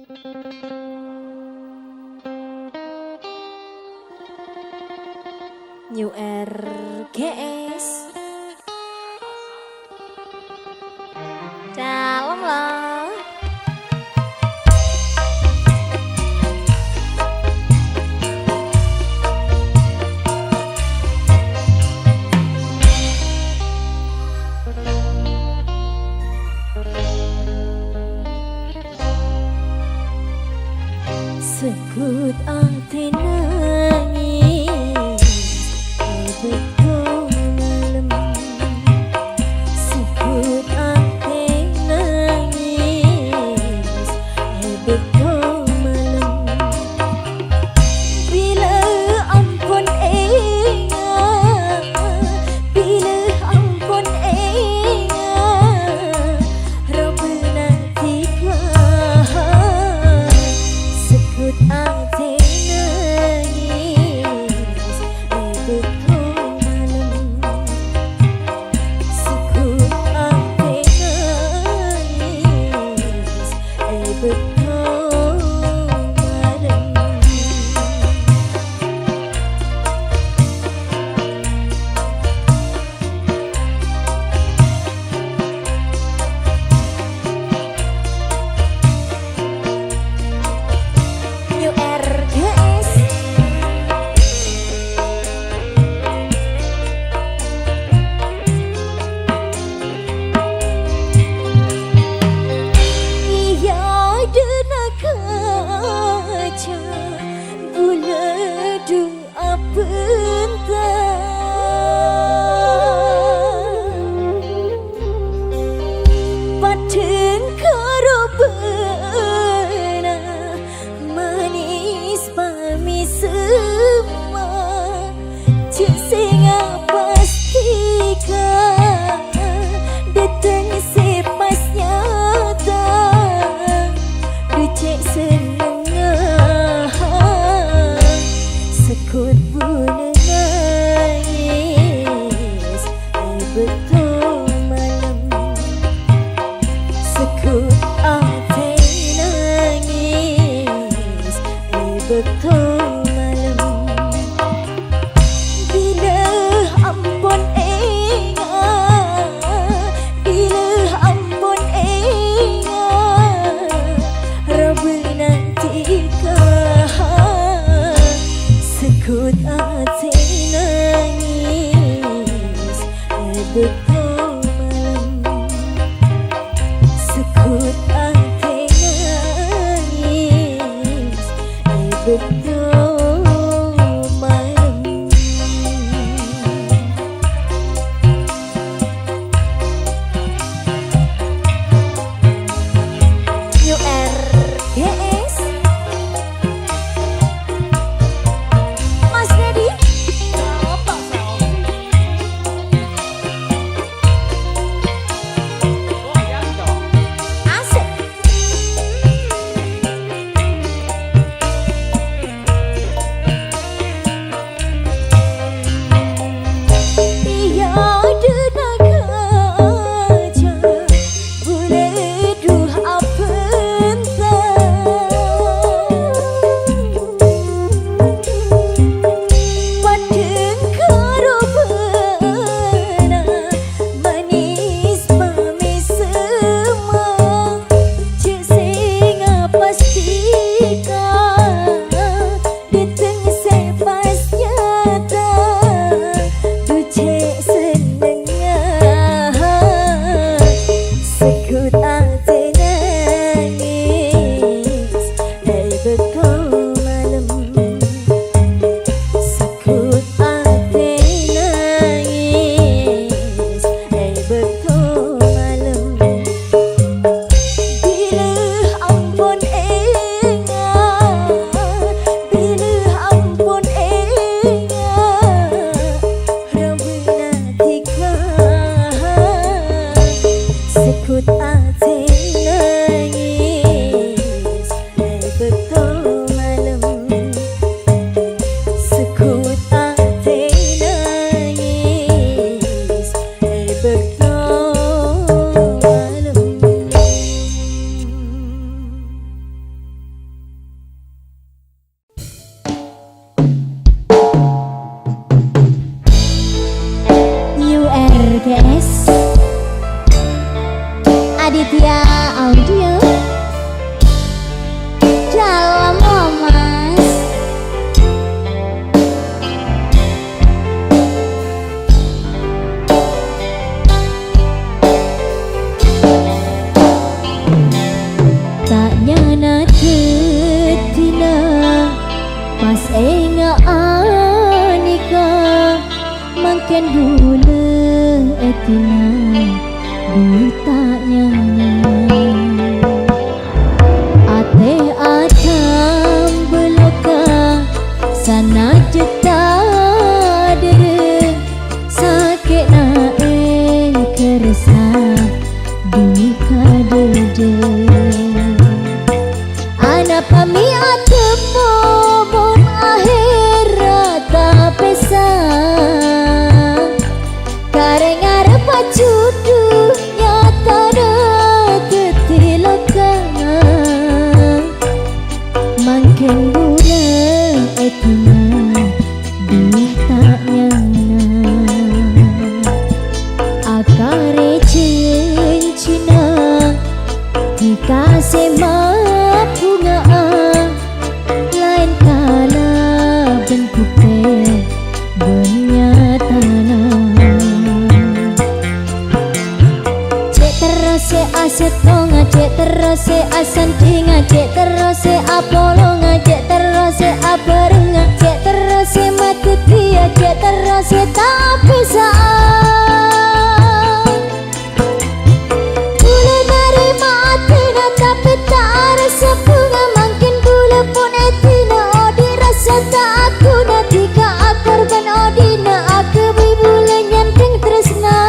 New RGS dalam lah. Sekut ati nangis betul malam. Sekut ati nangis betul malam. Bila ampun bila ampun Rabbana tiba sekut ati nangis Audio dalam Mas. Tak nyana ketina pas enga anika makin gula etina buta nyana ate atam beloka sana jeta dere sakit na kerasa duka dede ana pami atemo bon akhirat tak pesa kareng arep pacudu nyata tetiloka makin gula etina duta nyana akare cincina dikasih bunga lain kala bentuknya benyatana cek terus aset ngajek terus asanti ngajek terus apolo ngajek terus abareng ngajek terus matut dia cek terus tak bisa Bule nerima atina tapi tak rasa bunga makin bule pun etina odi rasa tak aku nanti ka akar kan odina aku bule nyanteng tresna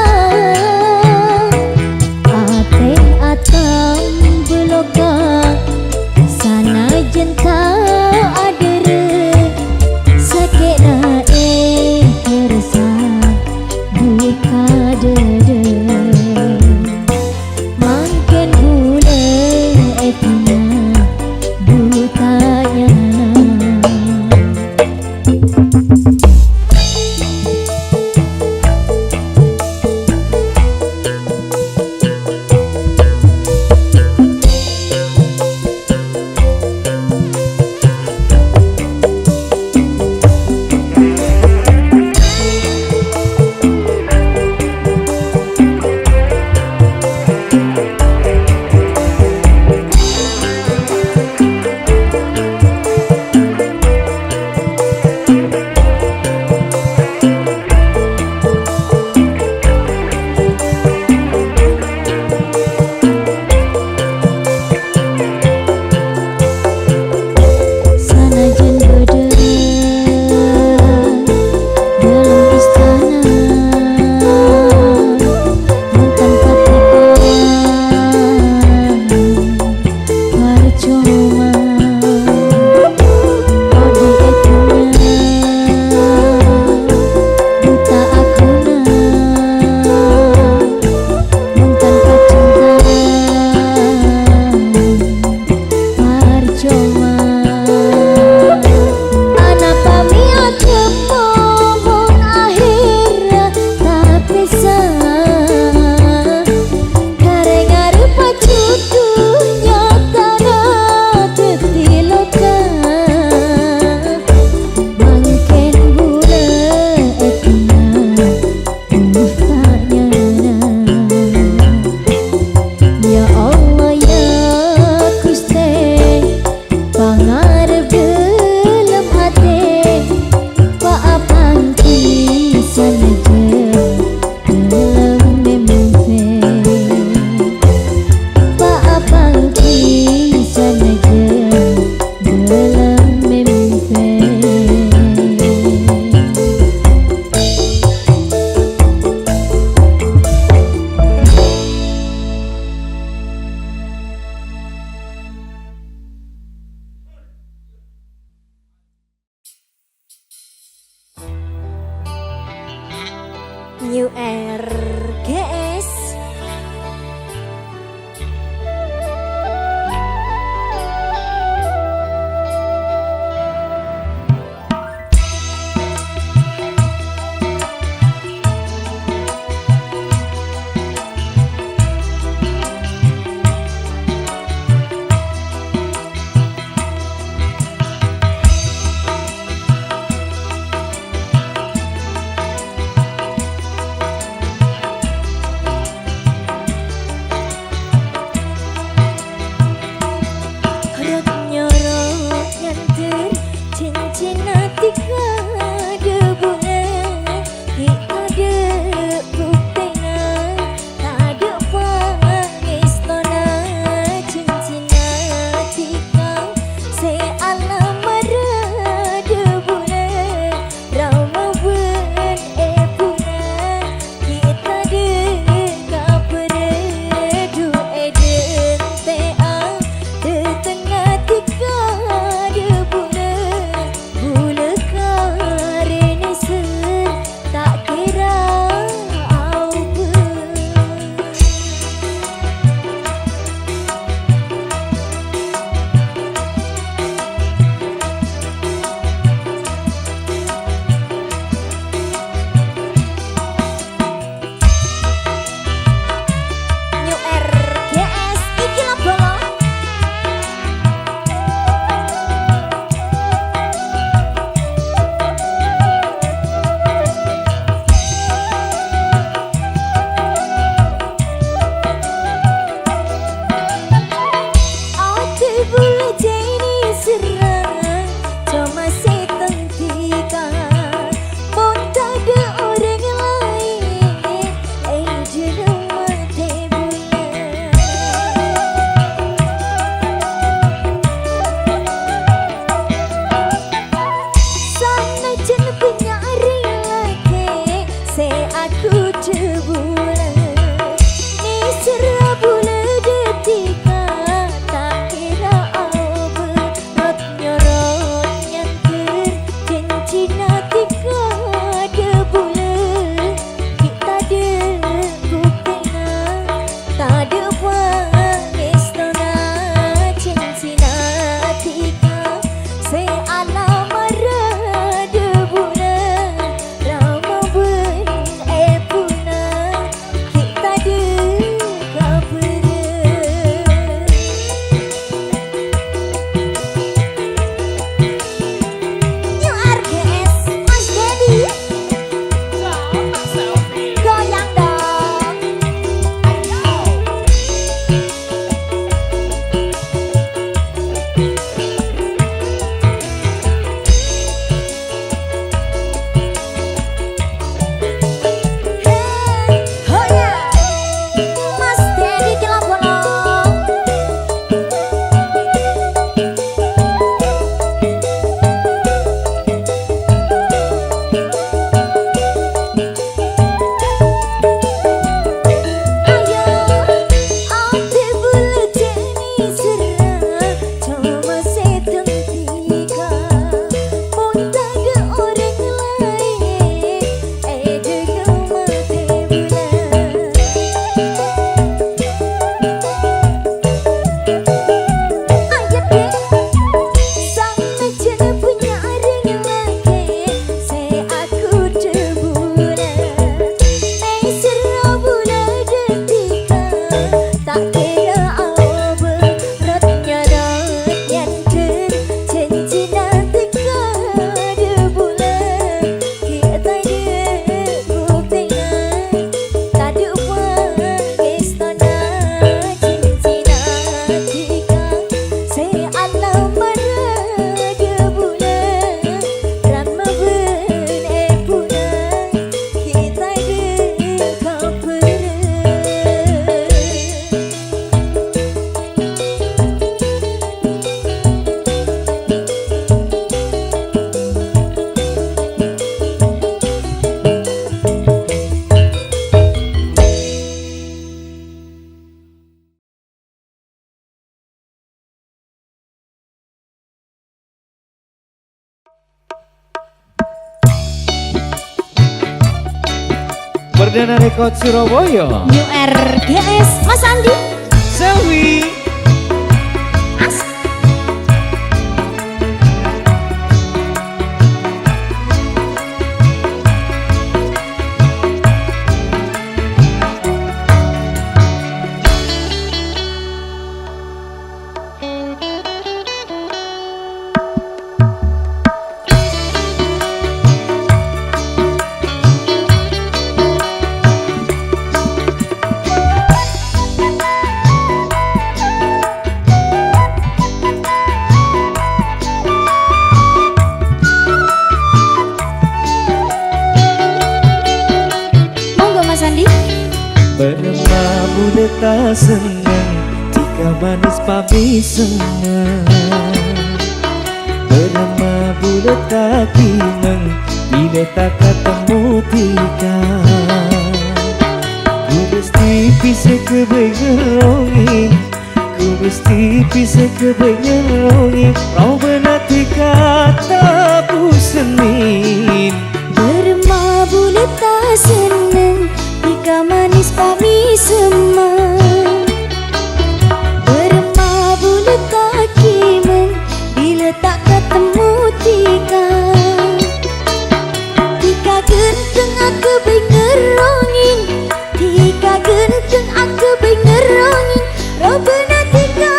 ate atam beloka sana jenta adere sakit na kerasa buka dede makin gula etina butanya New RGS Perdana Rekod Surabaya. New RGS Mas Andi Selwi. Bermamu tak senang jika manis pami senang. Bermamu tak kinang bila tak ketemu tika. Ku mesti bisa kebengerongi, ku mesti bisa kebengerongi. Kau benar tika tak pusenin. Bermamu tak senang jika manis pami semang. Bermabu letak kimeng bila tak ketemu tika. Tika genteng aku bengerongin, tika genteng aku bengerongin. Robena tika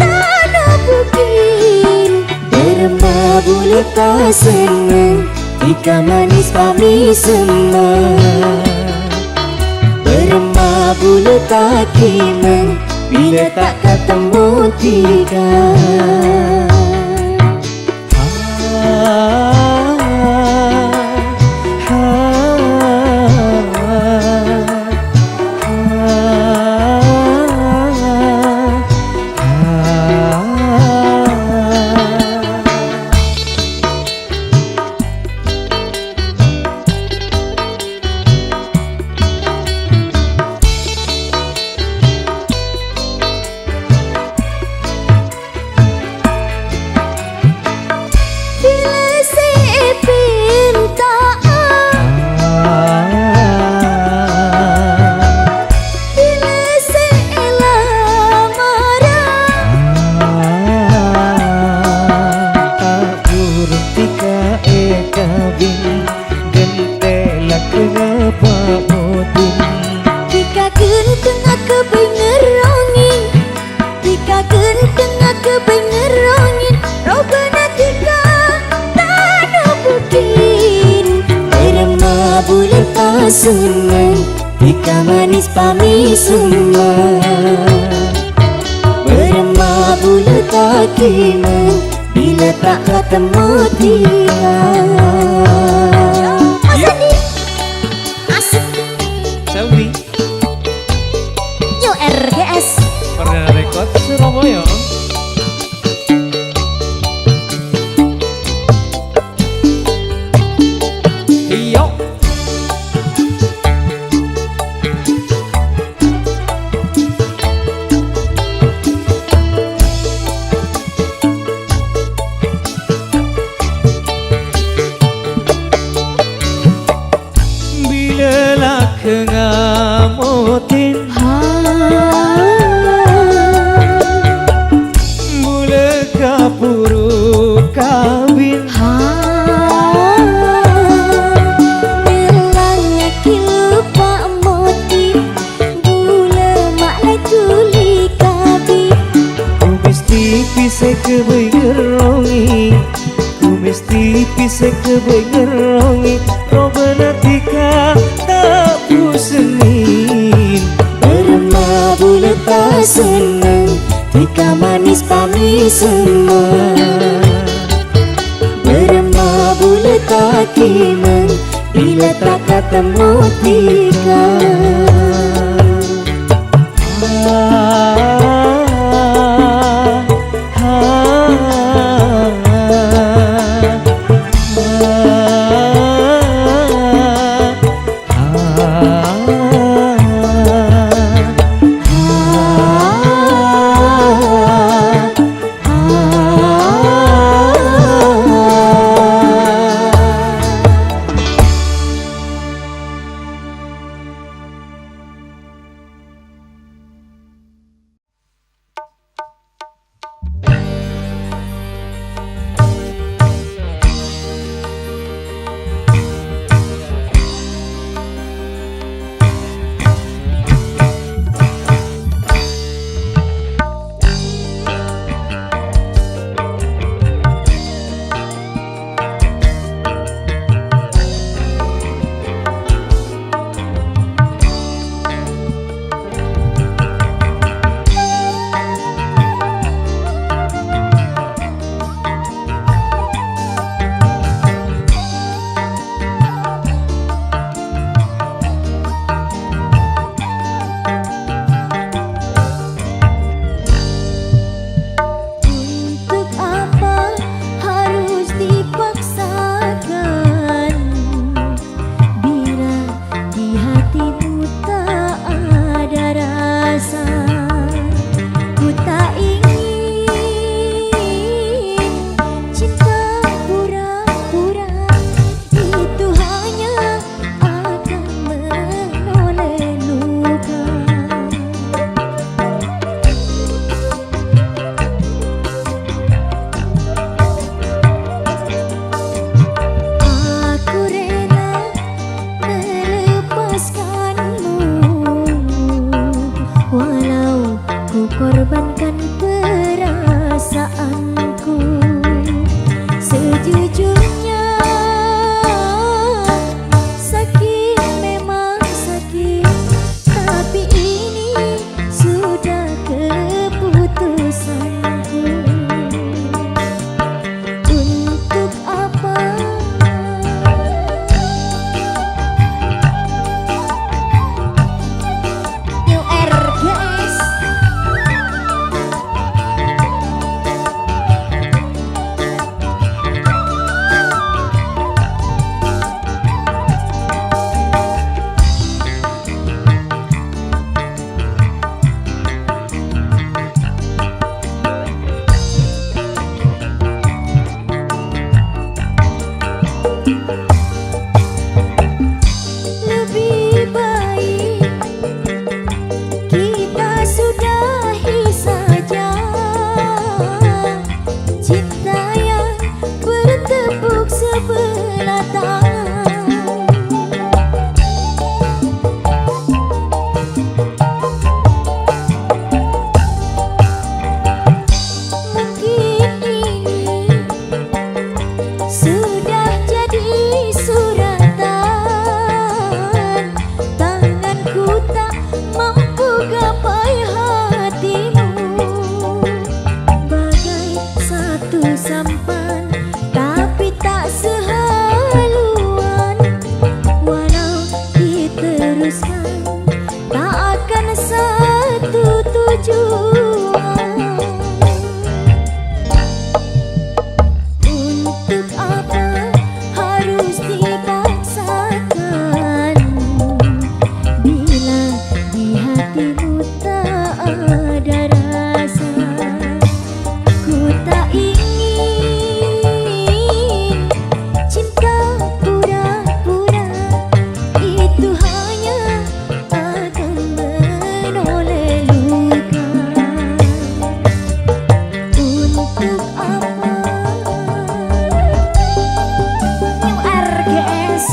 tak nak bukin. Bermabu letak senang jika manis pami semang. Bermabu letak kimeng bila tak ketemu tika. Senang jika manis pami semang. Bermabu letak kimeng bila tak ketemu tika. Mas Andi asik. Selwi. New RGS Perdana Rekod Surabaya. Kengamotin mula kapuru kawin bilangnya kilupa motif gula maklai tuli kabi. Ku mesti bisa kebengerongi, ku mesti bisa kebengerongi. Robena tika tak pusenin. Bermabu letak senang jika manis pami semang. Bermabu letak kimeng bila tak ketemu tika. sampan tapi tak sehaluan. Walau diteruskan tak akan satu tujuan. Untuk apa harus dipaksakan bila di hatimu tak ada rasa. Ku tak ingin cinta pura-pura, itu hanya akan menoleh luka. Untuk apa New RGS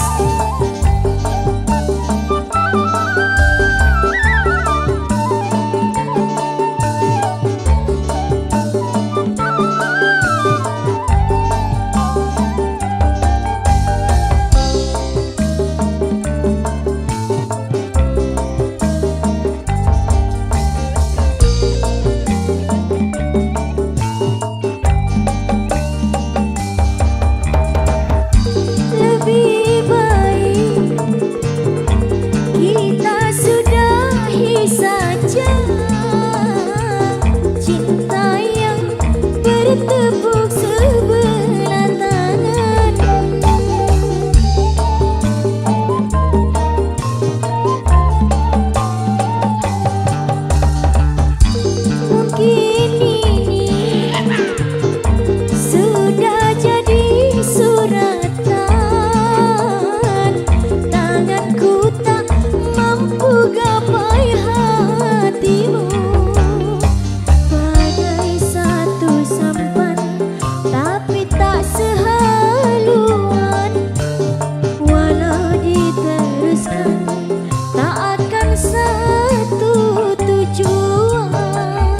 lebih baik kita sudahi saja cinta yang bertepuk sebelah tangan. Mungkin ini sudah jadi suratan, tanganku tak mampu gapai hatimu. Bagai satu sampan tapi tak sehaluan. Walau diteruskan tak akan satu tujuan.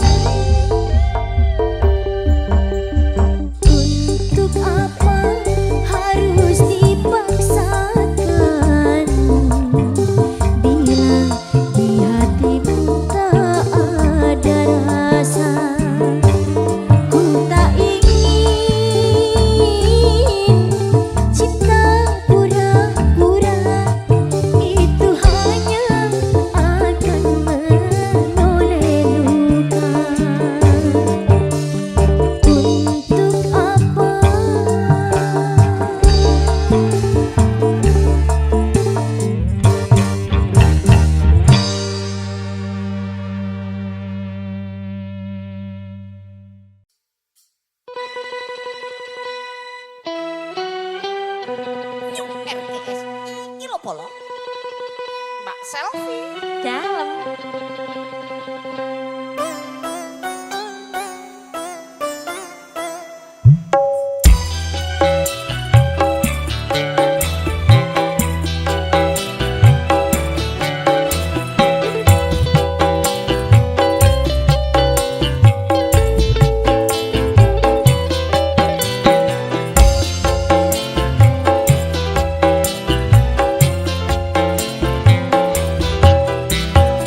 Untuk apa harus dipaksakan bila di hatimu tak ada rasa. Ku tak ingin cinta pura-pura, itu hanya akan menoleh luka. Untuk apa New RGS Kilo Polo Mbak Selfie dalam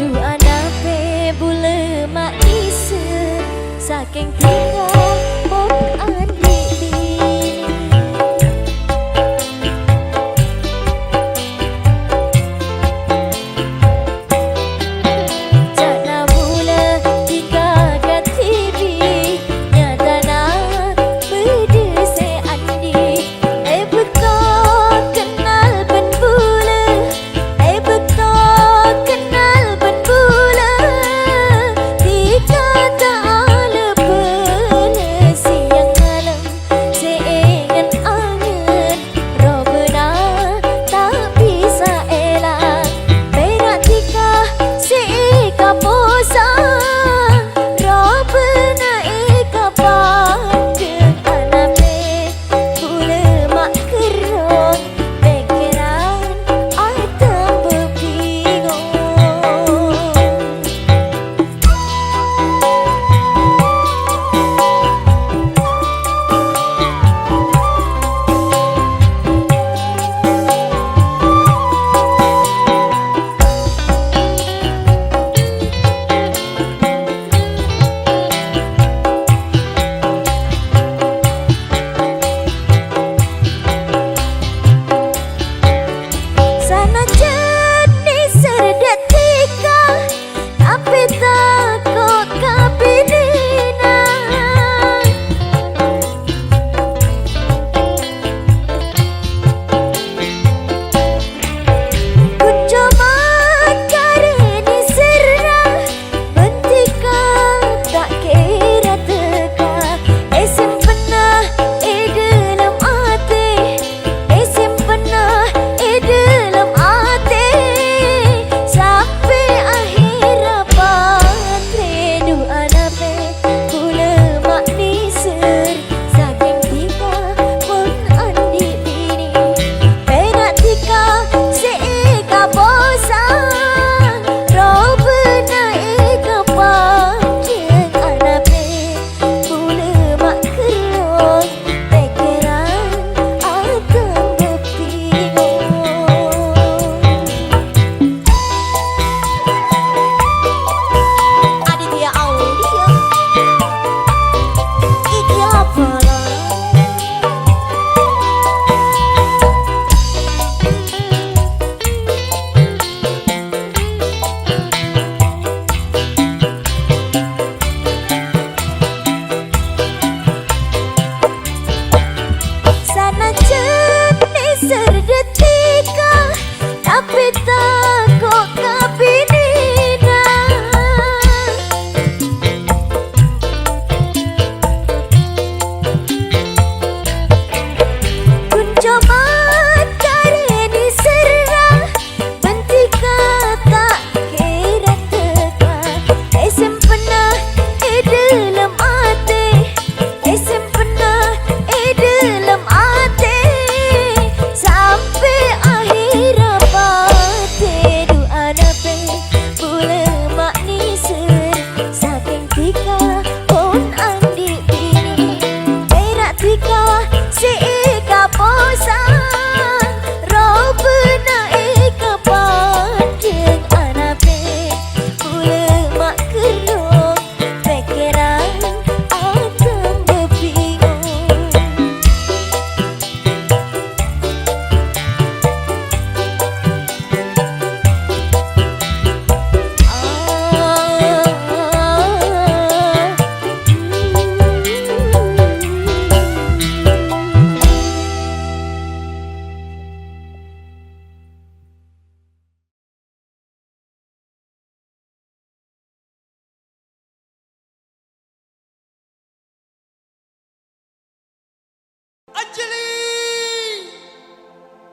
dua nape bule maise saking tinggal bok adik bini. Jana bule tiga katibi nyata na bede se andi. Betul kenal ben bule, betul kenal ben bule. Tiga tak ada pernah siang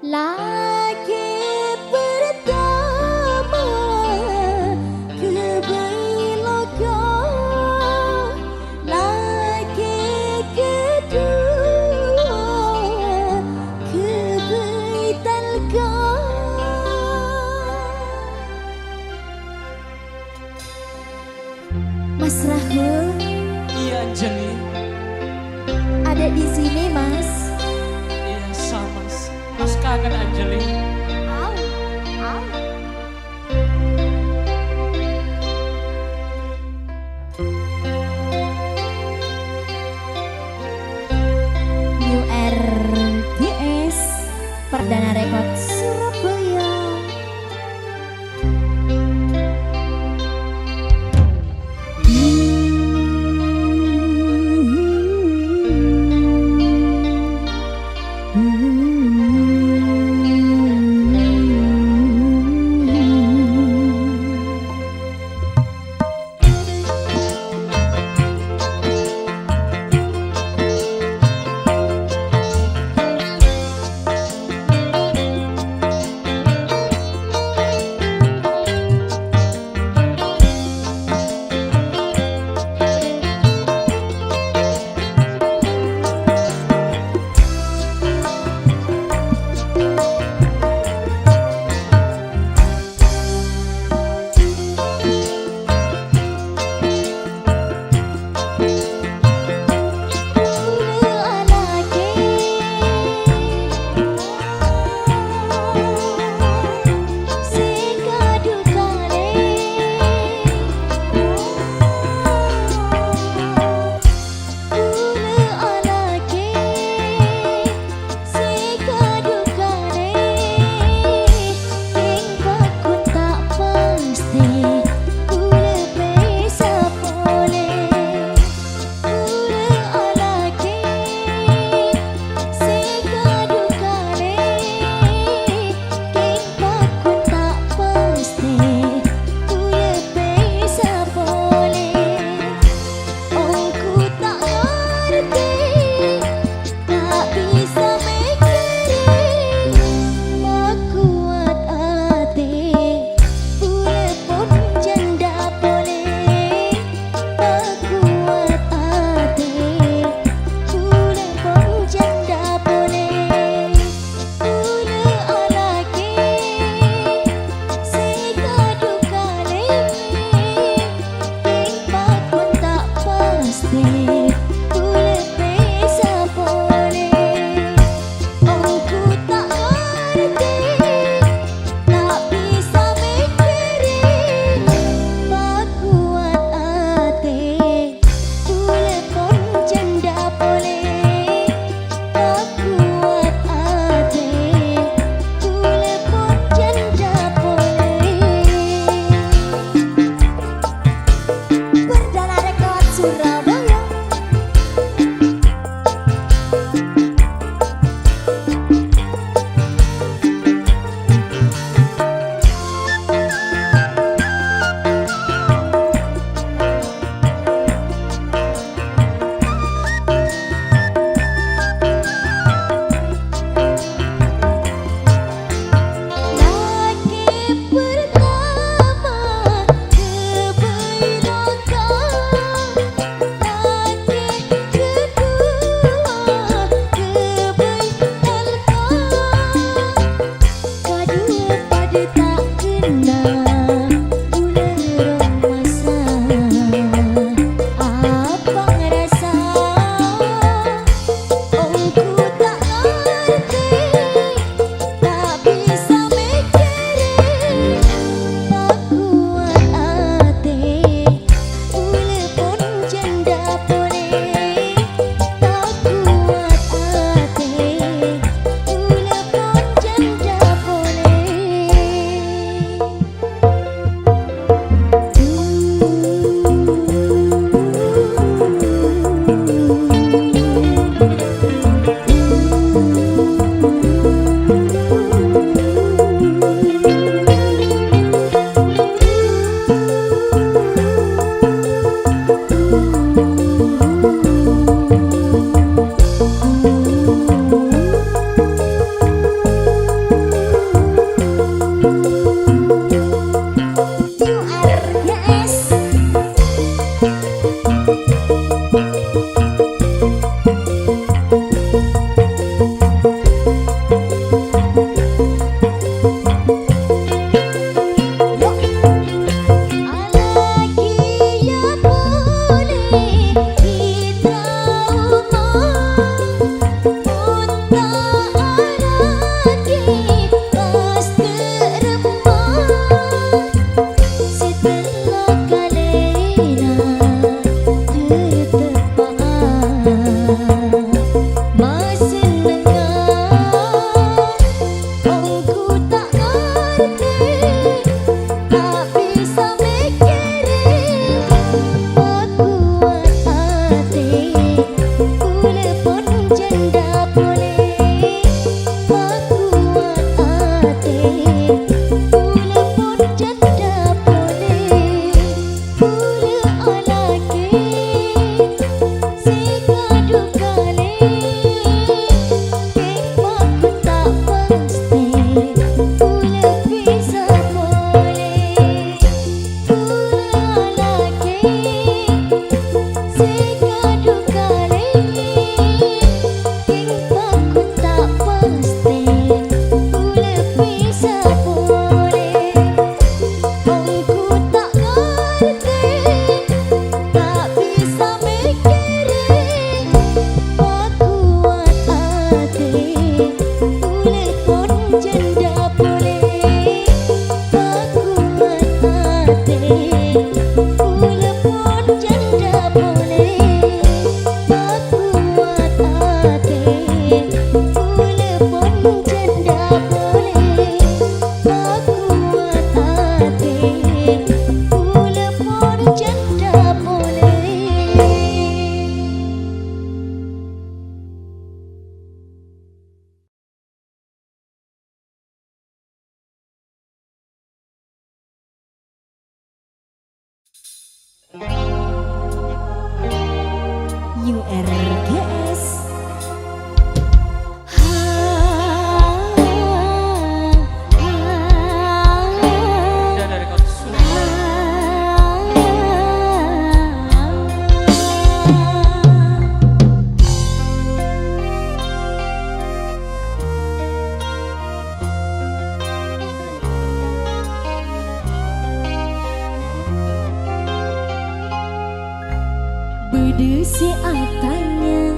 Lagi pertama kebelogo, lagi kedua kebetalgo. Mas Rahul, Iya Anjali, ada di sini Mas. iya sama. Mas kangen Anjali. Au, au. New RDS Perdana Rekod Surabaya. URGS. Udah dari kau sudah. Bede si atanya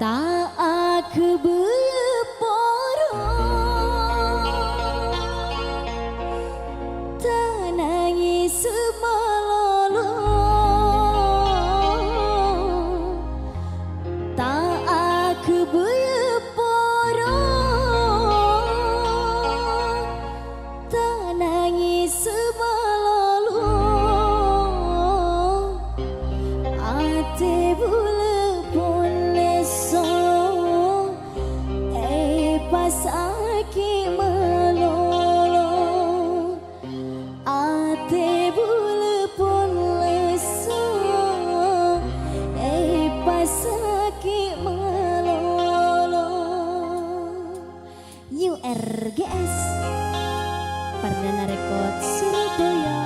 Tak aku berporo tak nangis semalolo tak aku berporo tak nangis semalolo ate bule pun leso pas aki melolo ate bule pun leso pas aki melolo URGS Perdana Rekod Surabaya.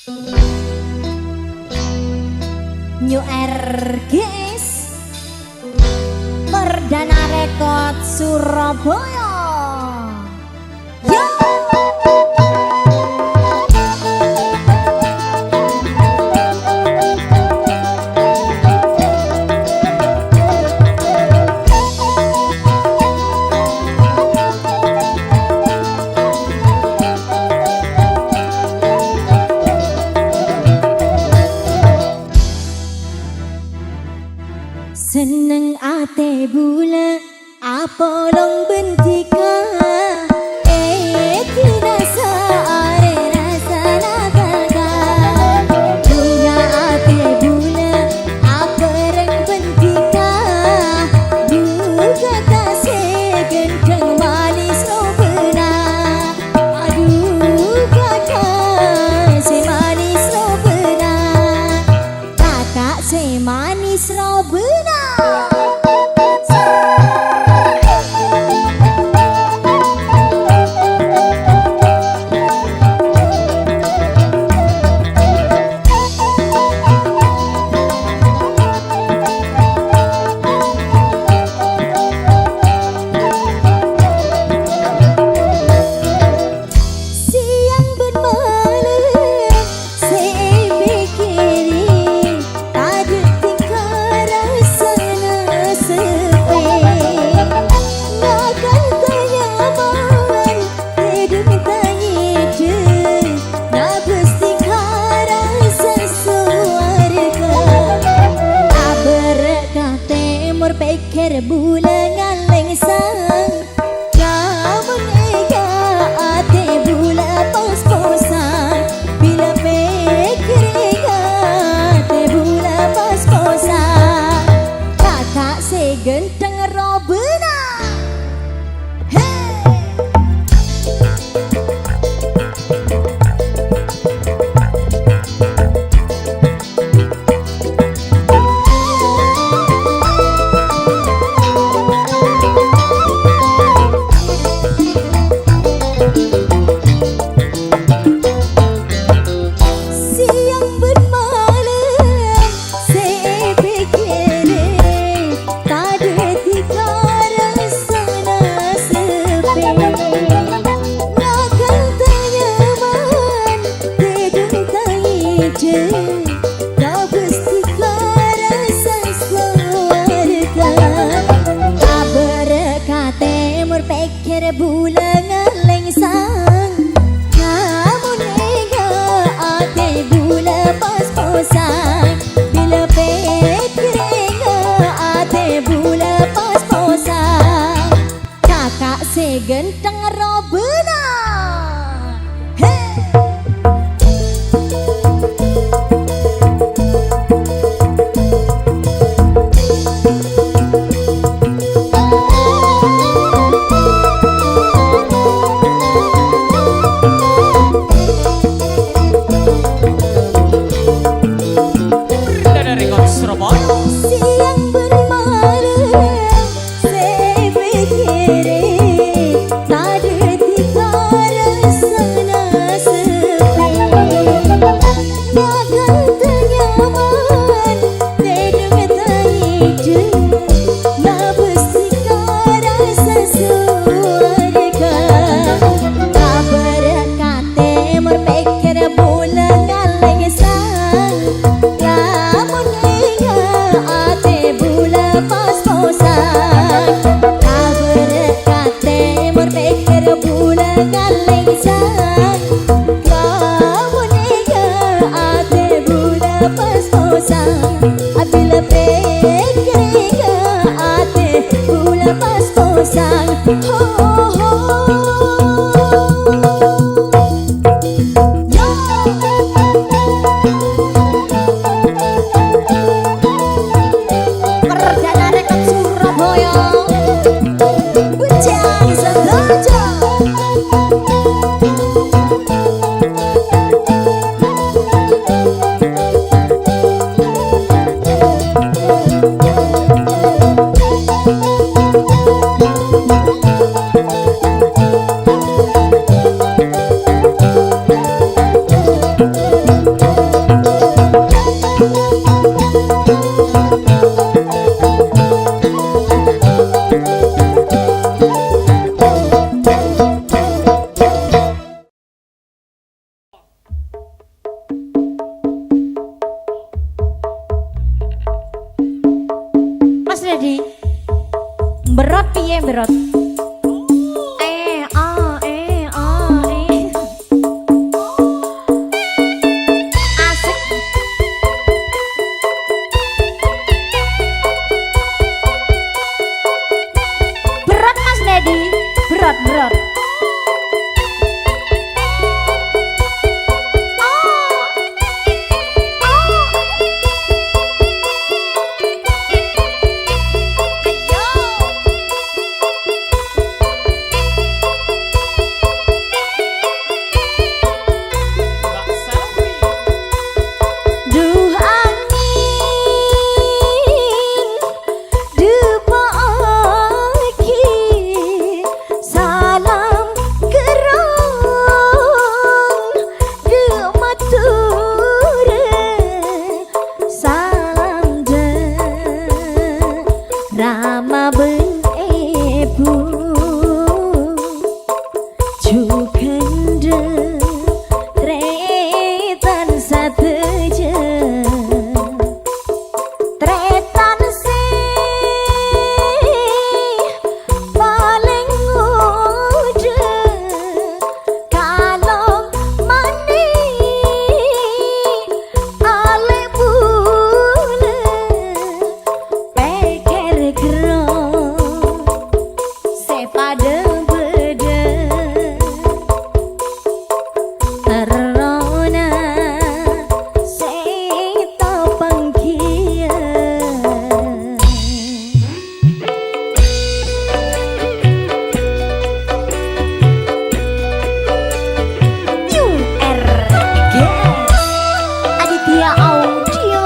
New RGS Perdana Rekod Surabaya. Yo! Seneng ate bula apolong bentika tidak saare rasa nagaga bunga ate bula apereng bentika duga kasih gendeng manis robena aduh kakak se manis robena kakak se manis robena. Pikir bulan ngaleng sang kamu nega ate bula pos-posan bila pikir ate bula pos-posan kakak segenteng robena. Pikir bulan ngaleng sang kamu nega ate bula pos-posan bila pikir ate bula pos-posan kakak segenteng robena. Siang bermalam saya pikir tak ada tiga rasana sepi makan tenyaman dedeng tahidu nabus tiga rasa surga tak berkata berpikir bulan ngaleng sang kamu ate bula pos-posan tak berkata berpikir bulan ngaleng sang kamu nega ate bula pos-posan bila pikir ate bula pos-posan ho ho. Berat piye berat? Asik. Berat Mas Dedi, berat berat. Mbak Selfie. Duh angin, duh pagi, salam kerong, duh mature, salam rama ben ibu, cukende tretan sateja, tretan paling ude, kalong mani ale bule, peker gerong sepada beda terona seta pangkia. New RGS Aditya Audio.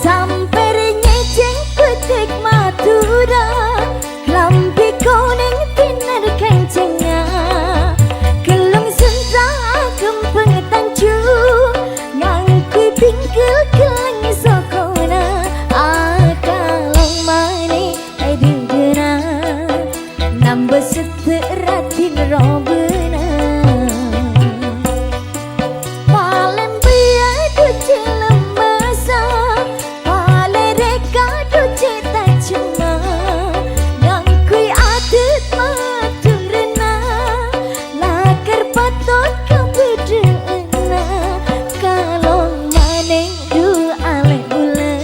Samper nyeceng petik Madura, lampi kuning tinar kencengnya, gelung sentak kempeng tanju, ngangkui pinggul keleng sokona, akalong mani edingena, nambah seteratin robena. Paling biadu cilemasa, paling reka duce tak cuma, ngangkui adet matung rena, lakar patot kebedeena, kalong maning du alek bule,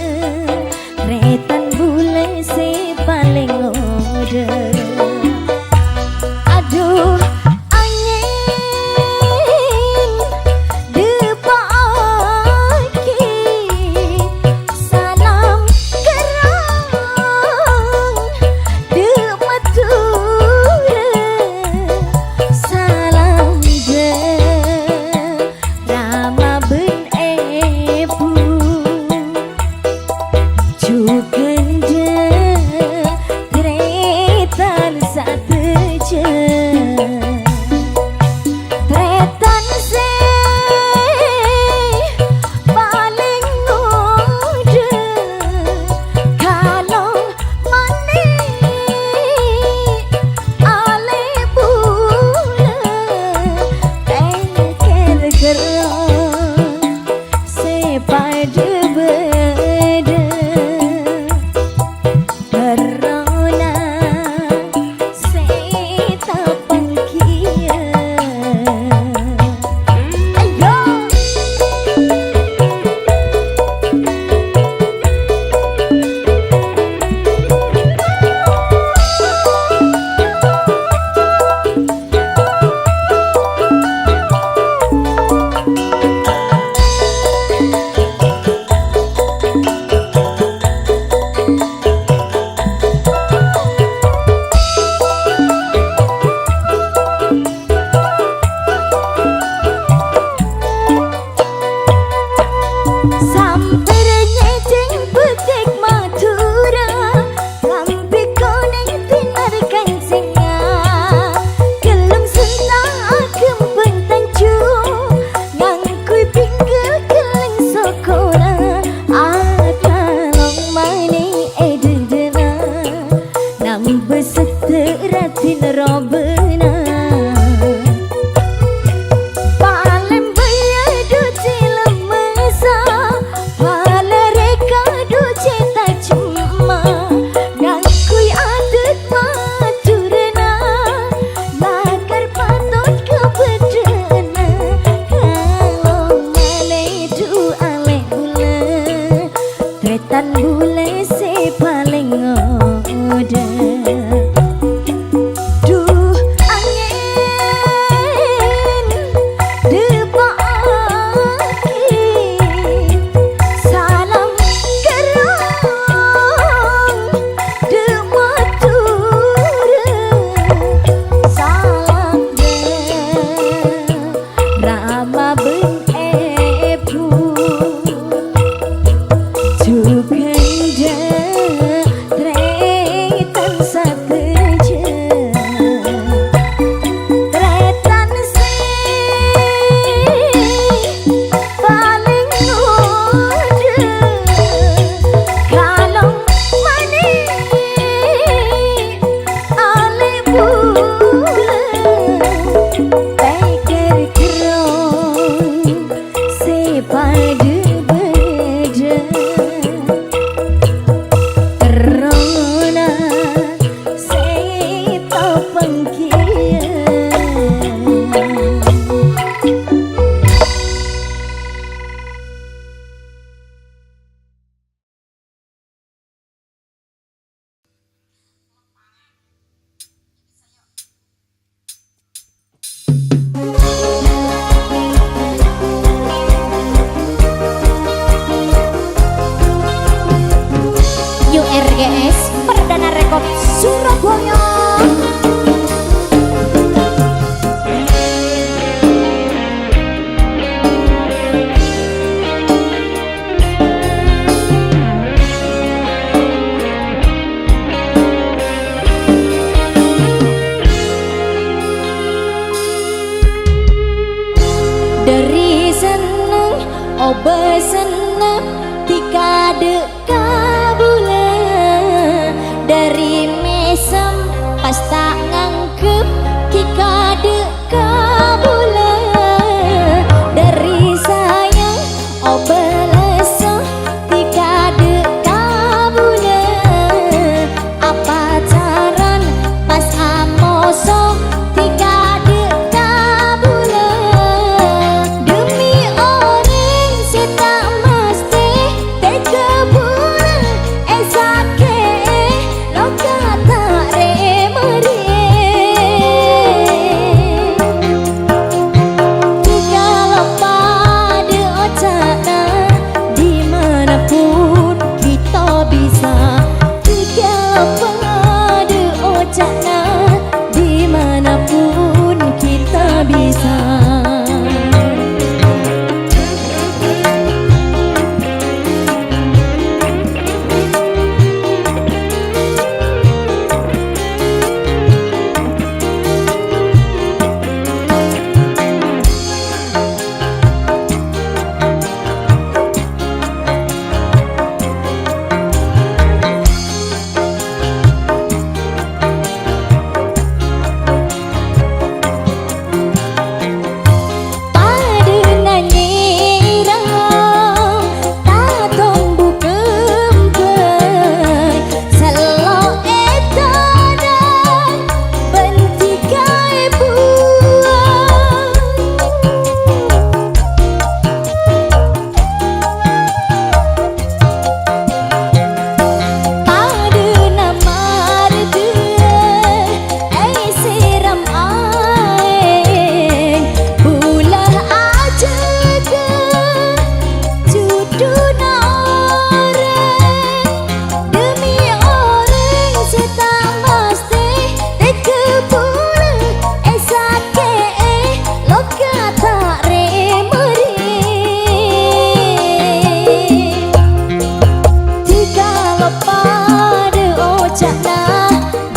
retan bule si paling order. Aduh angin, duh pagi, salam kerong, duh mature, salam rama ben ibu, cukende tretan sateja, tretan paling ude, kalong mani ale bule, peker gerong sepada beda terona seta pangkia. Ayo besenep tika dekabula dari mesem pas tak ngangkep tika dekabula dari sayang obelesa tika dekabula apa caran pas amoso tika dekabula demi orang seta mesti tega bulan esake lo kata remeri kalau pada ocana dimanapun kita bisa kalau pada ocana dimanapun kita bisa.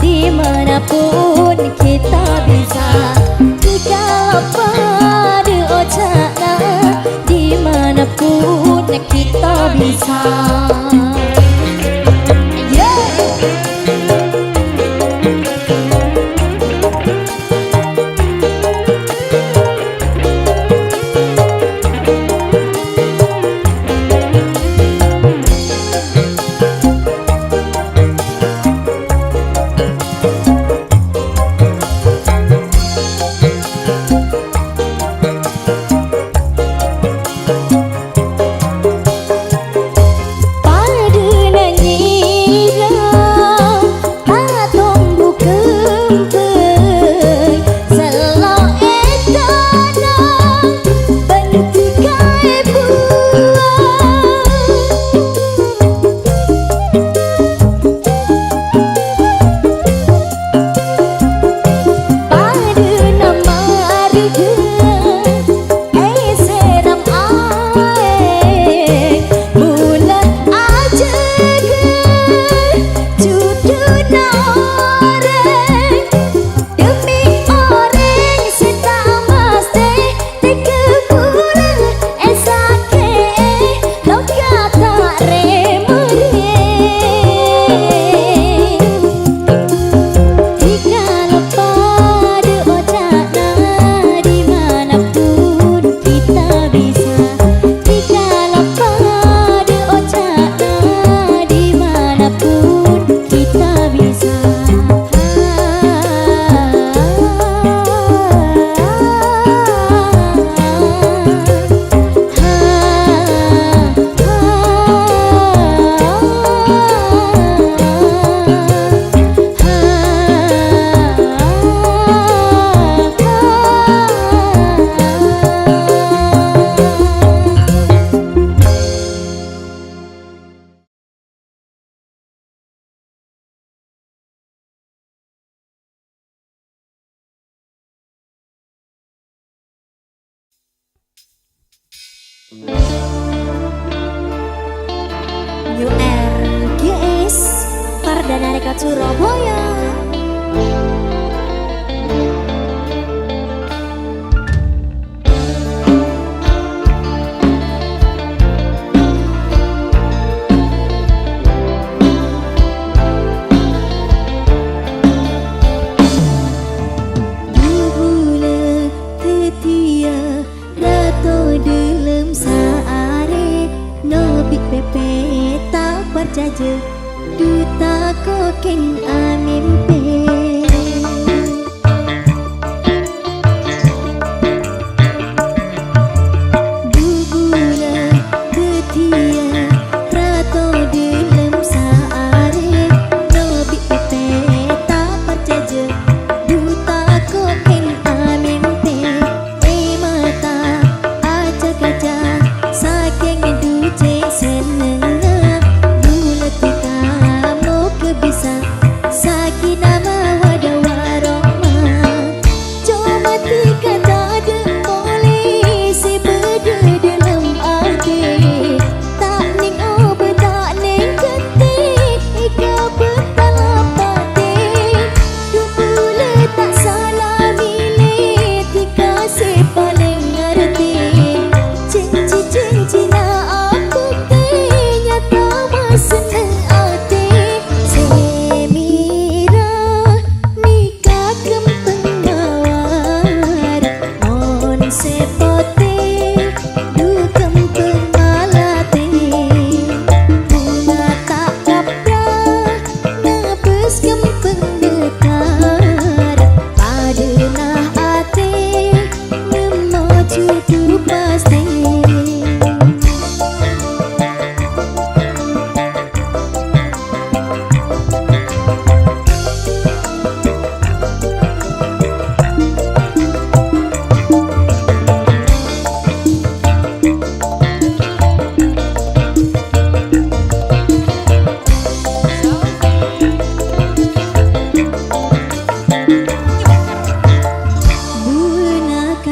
Dimanapun kita bisa kalau pada ocana dimanapun kita bisa. New RGS Pardana Rekat Surabaya. pepe tak percaya duta koken amimpe dubula betia rato dilem saare nobi pepe tak percaya duta koken amimpe mata aja kaca saking duce seneng dula tika mau kebisa sakin nama wada waroma cuma tika tak ada boleh si beda dalam hati tak ning obat tak ning ketik ika bertalapati dubula tak salah milih tika si paling ngerti Cinci nak aku nyata seneng hati Semira nikah kempeng mawar mon sepote du kempeng malate bunga tak kapra nebus kempeng dekar pada nah hati nemo cucu pasti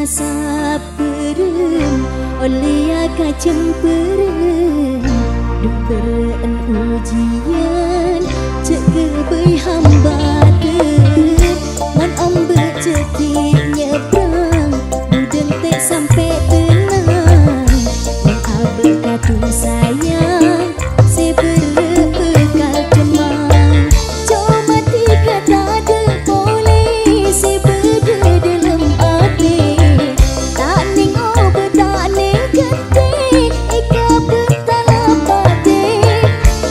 saperem oleh aka cemperem duperem ujian cek kebai hambatan man ombe cekik nyebrang duden tek sampai tenang yang abel katu sayang sebere bekal cemang cuma tiga tak ada boleh sebeda dalam hati tak ning obat tak ning ketik ika bertalapati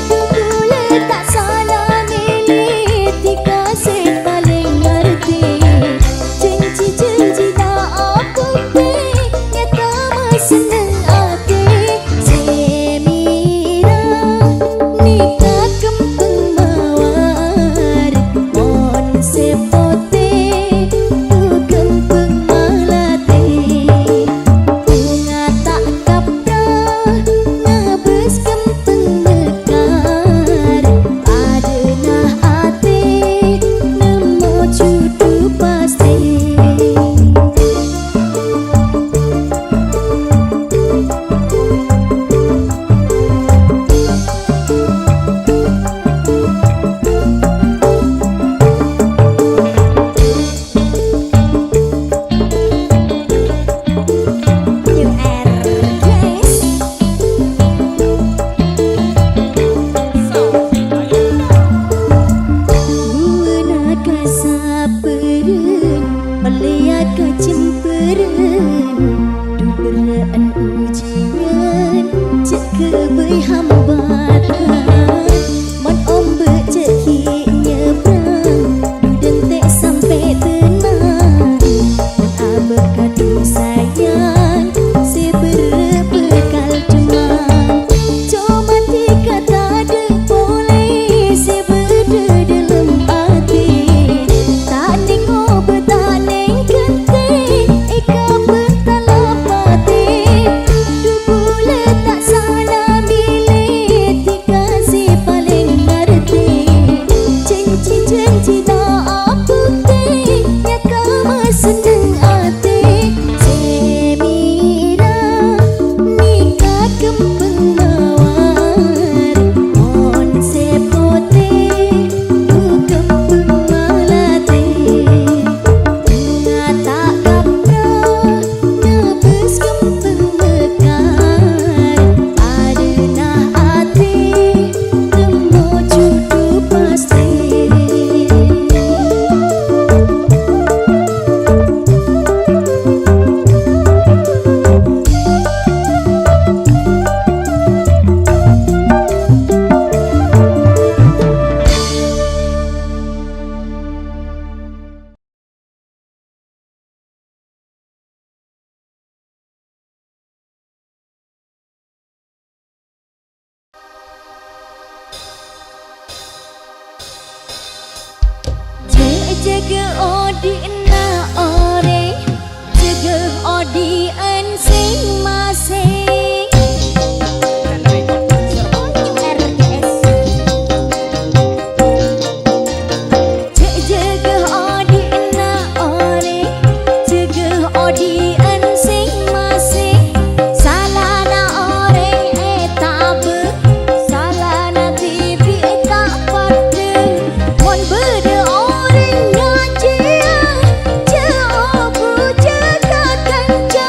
dubula tak salah milih tika si paling ngerti janji nak aku nyata seneng hati Semira nikah kempeng mawar mon sepote tu kempeng malate bunga tak kapra nebus kempeng mekar pada nah hati nemo cucu pasti kebai hambatan mon ombe cekik nyebrang duden tek sampai tenang mon abel kadu sayang sebere bekal cemang cuma tika tak ada boleh sebeda dalam hati tak ning obat tak ning ketik ika bertalapati dubula tak salah milih jaga odi na ore jaga odi sing masing RGS jaga odi na ore jaga odi sing masing salah na ore tabe salah na tibi tak pada mon berde orang ngaji jabu jaga kanca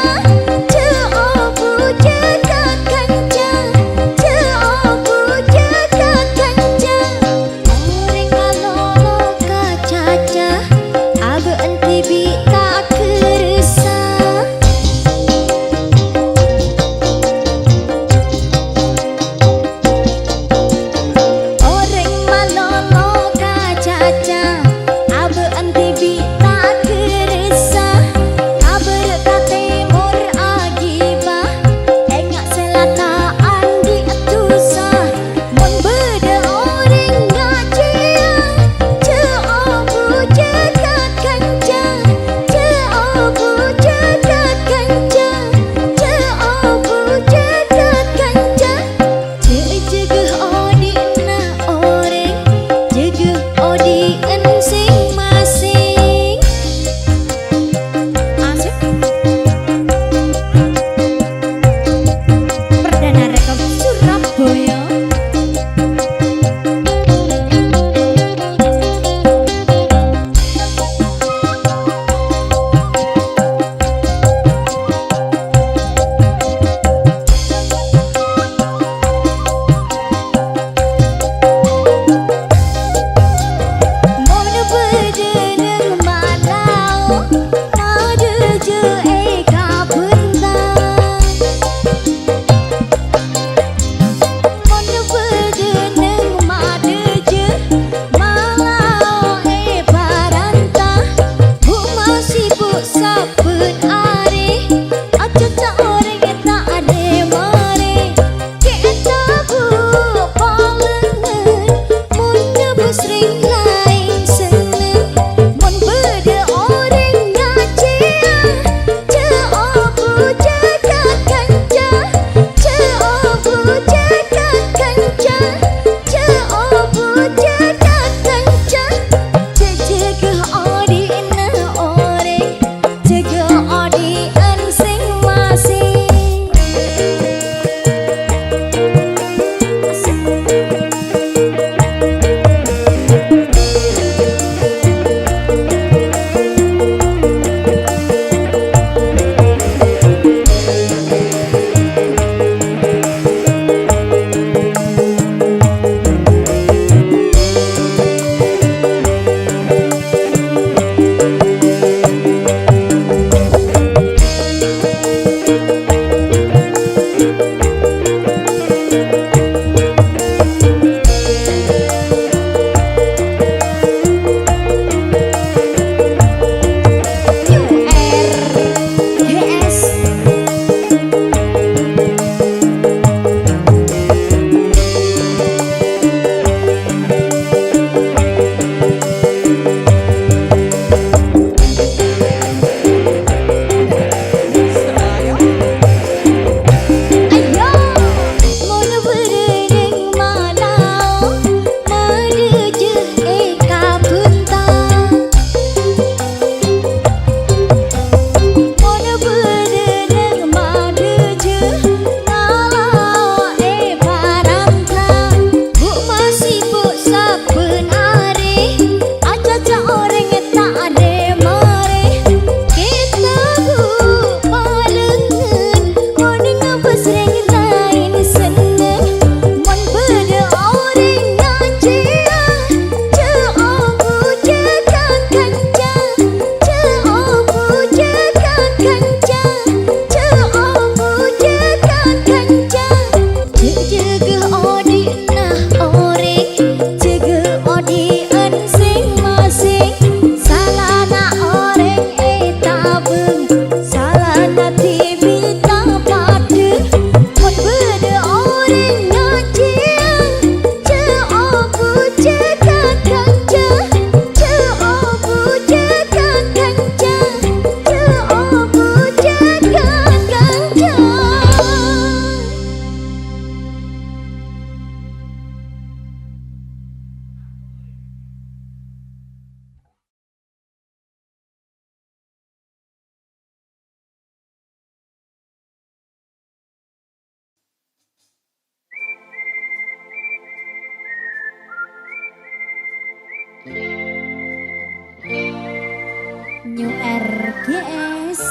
Yes.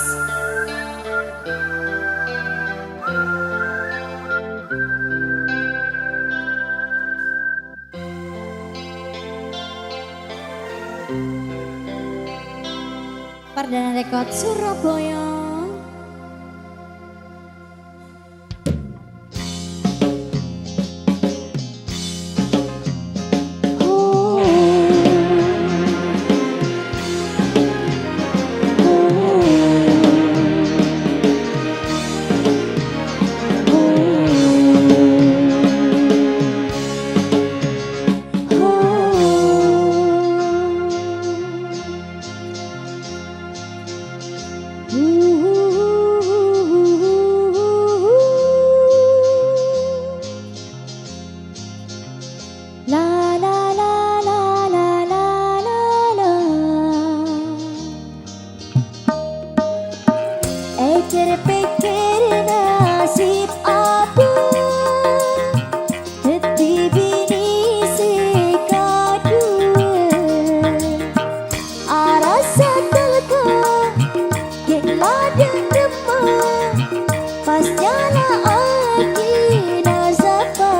Perdana Rekod Surabaya. La la la la la la la la. Pikir nasib apa hati bini sekadu arasa telka gila dan demam pas jana aki nasapa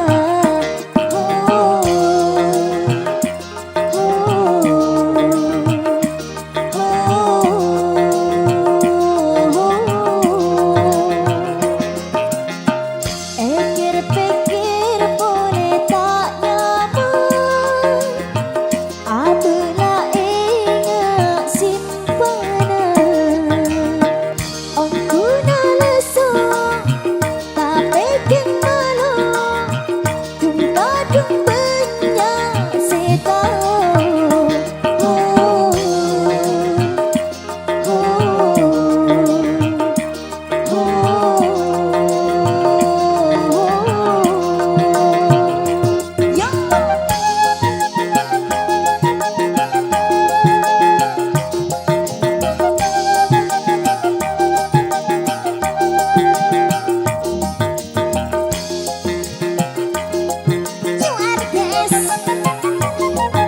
Pikir boleh tak nyaman apabila ingat simpanan aku nak lesok tak bikin malu kadung banyak setahun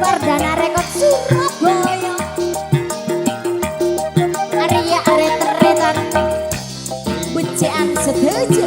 Perdana Rekod Surabaya Arya aret-aretan Becean setuju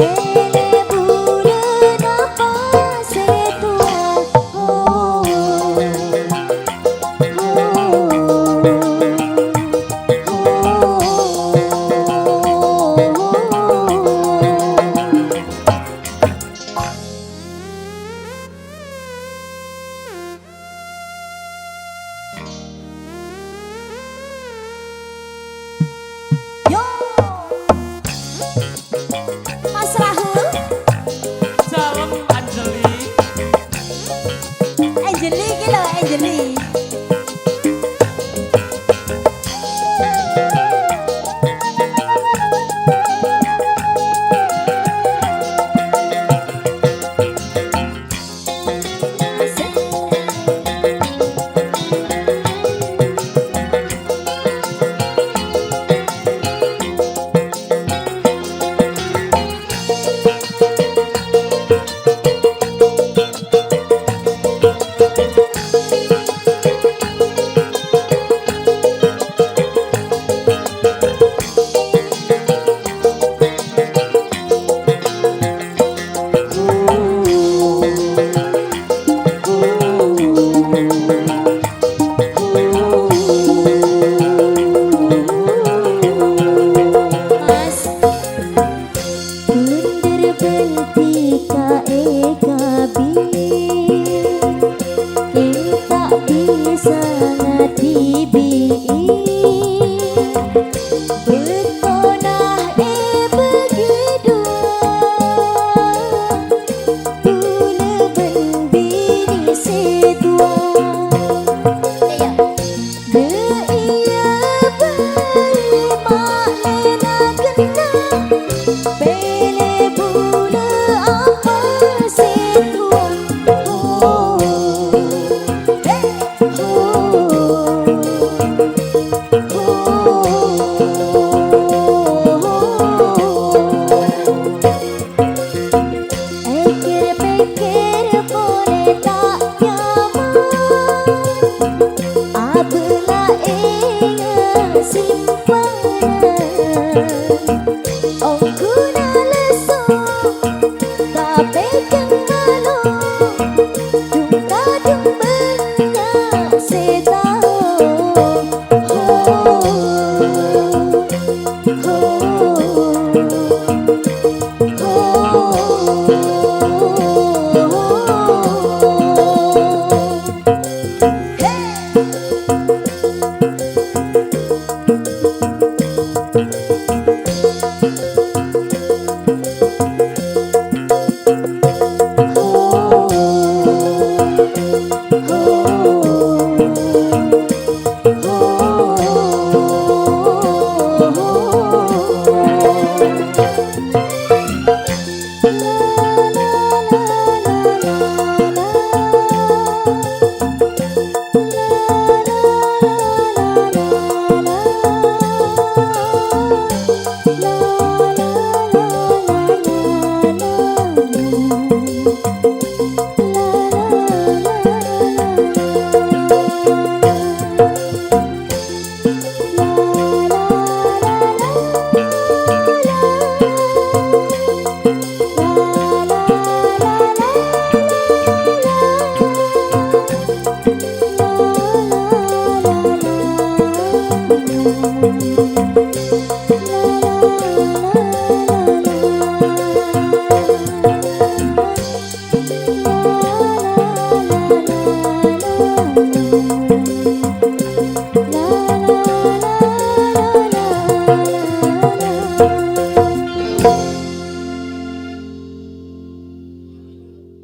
Tele bulan apa la